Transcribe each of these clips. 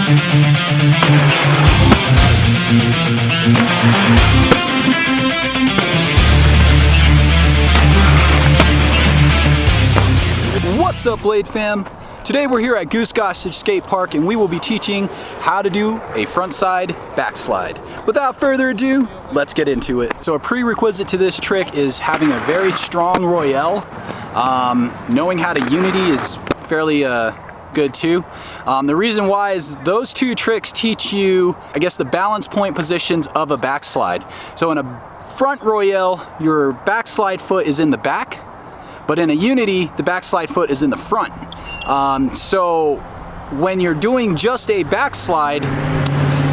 What's up, Blade fam? Today we're here at Goose Gossage Skate Park and we will be teaching how to do a frontside backslide. Without further ado, let's get into it. So a prerequisite to this trick is having a very strong royale. Knowing how to unity is fairly good too. The reason why is those two tricks teach you, I guess, the balance point positions of a backslide. So in a front royale, your backslide foot is in the back, but in a unity, the backslide foot is in the front. So when you're doing just a backslide,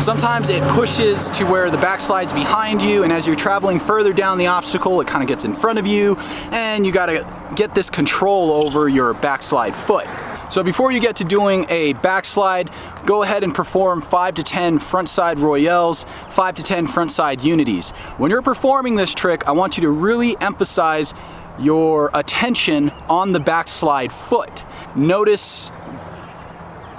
sometimes it pushes to where the backslide's behind you, and as you're traveling further down the obstacle, it kind of gets in front of you, and you gotta get this control over your backslide foot. So before you get to doing a backslide, go ahead and perform 5 to 10 frontside royales, 5 to 10 frontside unities. When you're performing this trick, I want you to really emphasize your attention on the backslide foot. Notice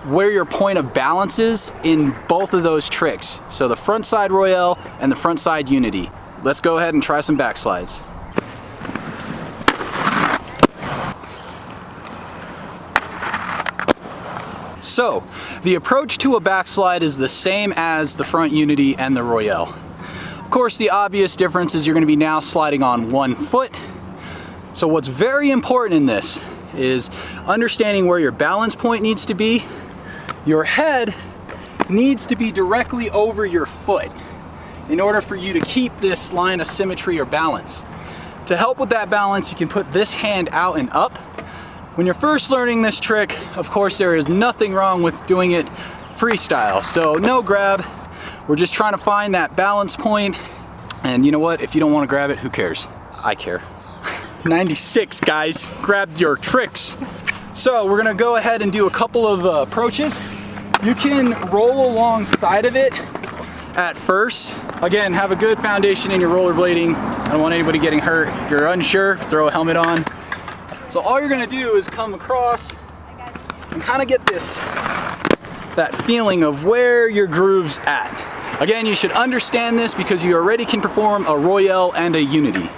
where your point of balance is in both of those tricks. So the frontside royale and the frontside unity. Let's go ahead and try some backslides. So the approach to a backslide is the same as the front unity and the royale. Of course, the obvious difference is you're going to be now sliding on one foot. So what's very important in this is understanding where your balance point needs to be. Your head needs to be directly over your foot in order for you to keep this line of symmetry or balance. To help with that balance, you can put this hand out and up. When you're first learning this trick, of course, there is nothing wrong with doing it freestyle. So no grab. We're just trying to find that balance point. And you know what? If you don't want to grab it, who cares? I care. 96, guys, grab your tricks. So we're gonna go ahead and do a couple of approaches. You can roll alongside of it at first. Again, have a good foundation in your rollerblading. I don't want anybody getting hurt. If you're unsure, throw a helmet on. So all you're gonna do is come across and kind of get that feeling of where your groove's at. Again, you should understand this because you already can perform a royale and a unity.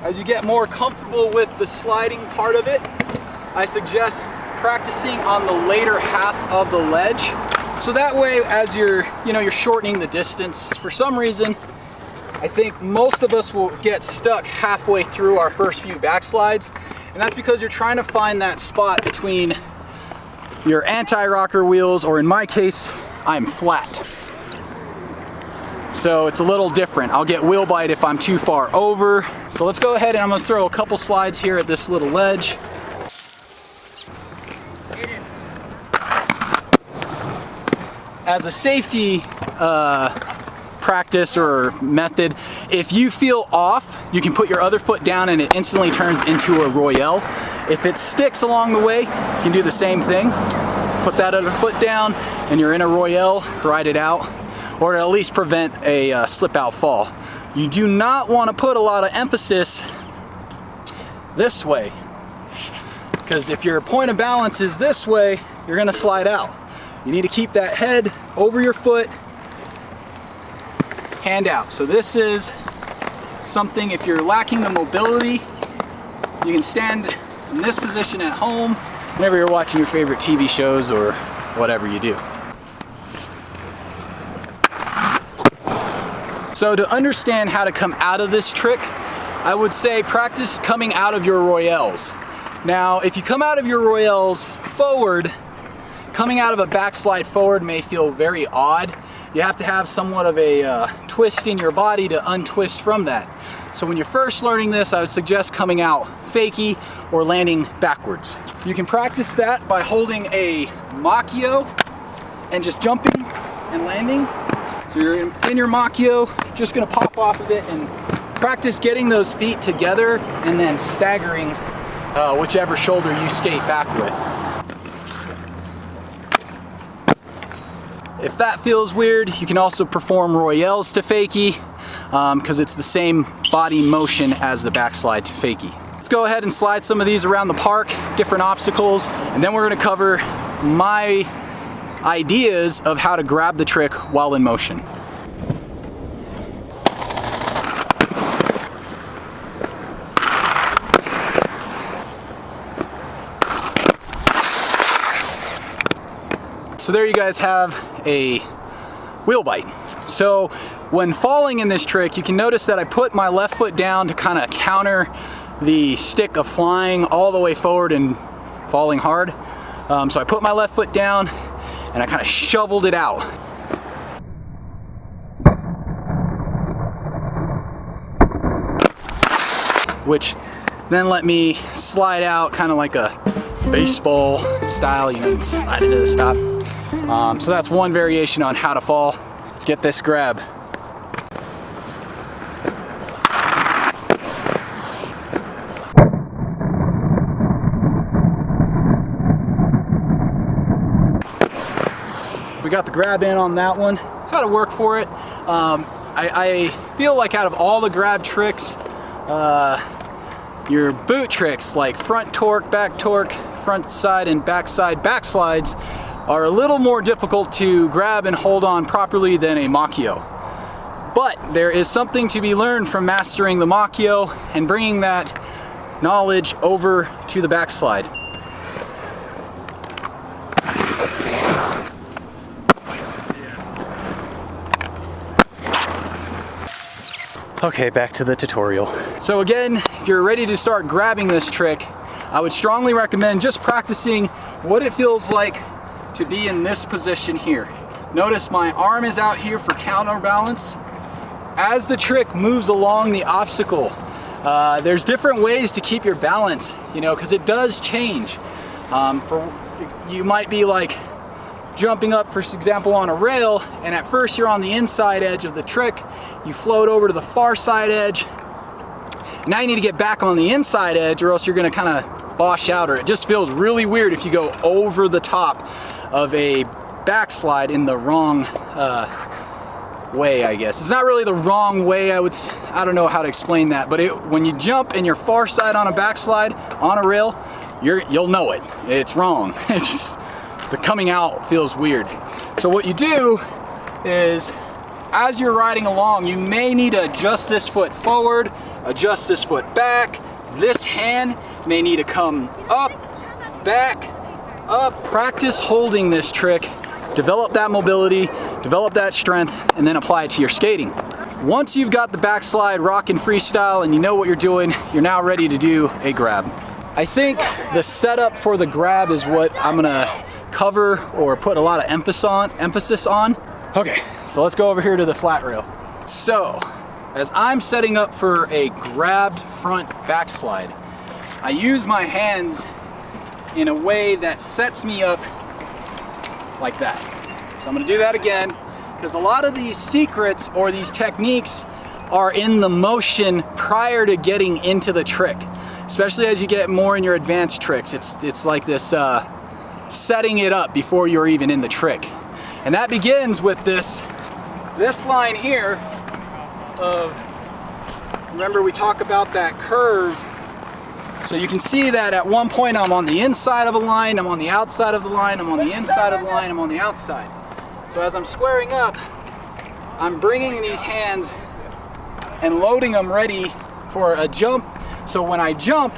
As you get more comfortable with the sliding part of it, I suggest practicing on the later half of the ledge. So that way, as you're shortening the distance. For some reason, I think most of us will get stuck halfway through our first few backslides. And that's because you're trying to find that spot between your anti-rocker wheels, or in my case, I'm flat. So it's a little different. I'll get wheel bite if I'm too far over. So let's go ahead and I'm gonna throw a couple slides here at this little ledge. As a safety practice or method, if you feel off, you can put your other foot down and it instantly turns into a royale. If it sticks along the way, you can do the same thing. Put that other foot down and you're in a royale, ride it out, or at least prevent a slip out fall. You do not want to put a lot of emphasis this way, because if your point of balance is this way, you're going to slide out. You need to keep that head over your foot, hand out. So this is something, if you're lacking the mobility, you can stand in this position at home whenever you're watching your favorite TV shows or whatever you do. So to understand how to come out of this trick, I would say practice coming out of your royales. Now, if you come out of your royales forward, coming out of a backslide forward may feel very odd. You have to have somewhat of a twist in your body to untwist from that. So when you're first learning this, I would suggest coming out fakie or landing backwards. You can practice that by holding a macchio and just jumping and landing. So you're in your macchio, just gonna pop off of it and practice getting those feet together and then staggering whichever shoulder you skate back with. If that feels weird, you can also perform royales to fakie because it's the same body motion as the backslide to fakie. Let's go ahead and slide some of these around the park, different obstacles, and then we're gonna cover my ideas of how to grab the trick while in motion. So there you guys have a wheel bite. So when falling in this trick, you can notice that I put my left foot down to kind of counter the stick of flying all the way forward and falling hard. So I put my left foot down and I kind of shoveled it out. Which then let me slide out kind of like a baseball style, you know, slide into the stop. So that's one variation on how to fall. Let's get this grab. We got the grab in on that one. How to work for it. I feel like out of all the grab tricks, your boot tricks like front torque, front side and backside backslides are a little more difficult to grab and hold on properly than a Macchio. But there is something to be learned from mastering the Macchio and bringing that knowledge over to the backslide. Okay, back to the tutorial. So again, if you're ready to start grabbing this trick, I would strongly recommend just practicing what it feels like to be in this position here. Notice my arm is out here for counterbalance. As the trick moves along the obstacle, there's different ways to keep your balance, you know, because it does change. You might be like jumping up, for example, on a rail, and at first you're on the inside edge of the trick, you float over to the far side edge. Now you need to get back on the inside edge or else you're gonna kind of bosh out, or it just feels really weird if you go over the top of a backslide in the wrong way, I guess. It's not really the wrong way, I don't know how to explain that, but when you jump and you're far side on a backslide on a rail, you'll know it. It's wrong. It's just, the coming out feels weird. So what you do is, as you're riding along, you may need to adjust this foot forward, adjust this foot back. This hand may need to come up, back, up. Practice holding this trick, develop that mobility, develop that strength, and then apply it to your skating. Once you've got the backslide rockin' freestyle and you know what you're doing, you're now ready to do a grab. I think the setup for the grab is what I'm gonna cover or put a lot of emphasis on. Okay, so let's go over here to the flat rail. So, as I'm setting up for a grabbed front backslide, I use my hands in a way that sets me up like that. So I'm gonna do that again, because a lot of these secrets or these techniques are in the motion prior to getting into the trick. Especially as you get more in your advanced tricks. It's like this setting it up before you're even in the trick. And that begins with this line here of, remember we talk about that curve. So you can see that at one point I'm on the inside of a line, I'm on the outside of the line, I'm on the inside of the line, I'm on the outside. So as I'm squaring up, I'm bringing these hands and loading them ready for a jump. So when I jump,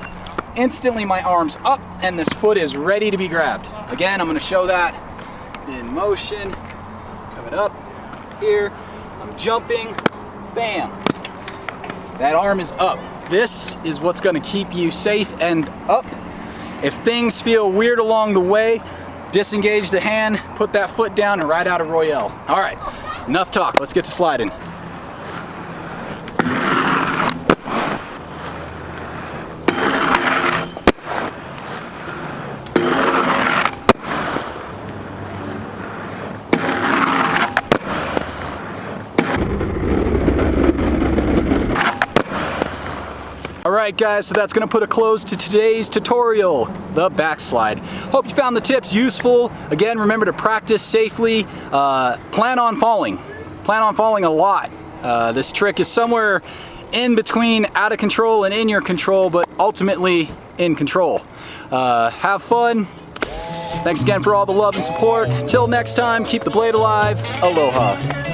instantly my arm's up and this foot is ready to be grabbed. Again, I'm gonna show that in motion. Coming up here, I'm jumping, bam. That arm is up. This is what's gonna keep you safe and up. If things feel weird along the way, disengage the hand, put that foot down and ride out a Royale. All right, enough talk, let's get to sliding. Alright guys, so that's going to put a close to today's tutorial, the backslide. Hope you found the tips useful. Again, remember to practice safely. Plan on falling. Plan on falling a lot. This trick is somewhere in between out of control and in your control, but ultimately in control. Have fun. Thanks again for all the love and support. Till next time, keep the blade alive. Aloha.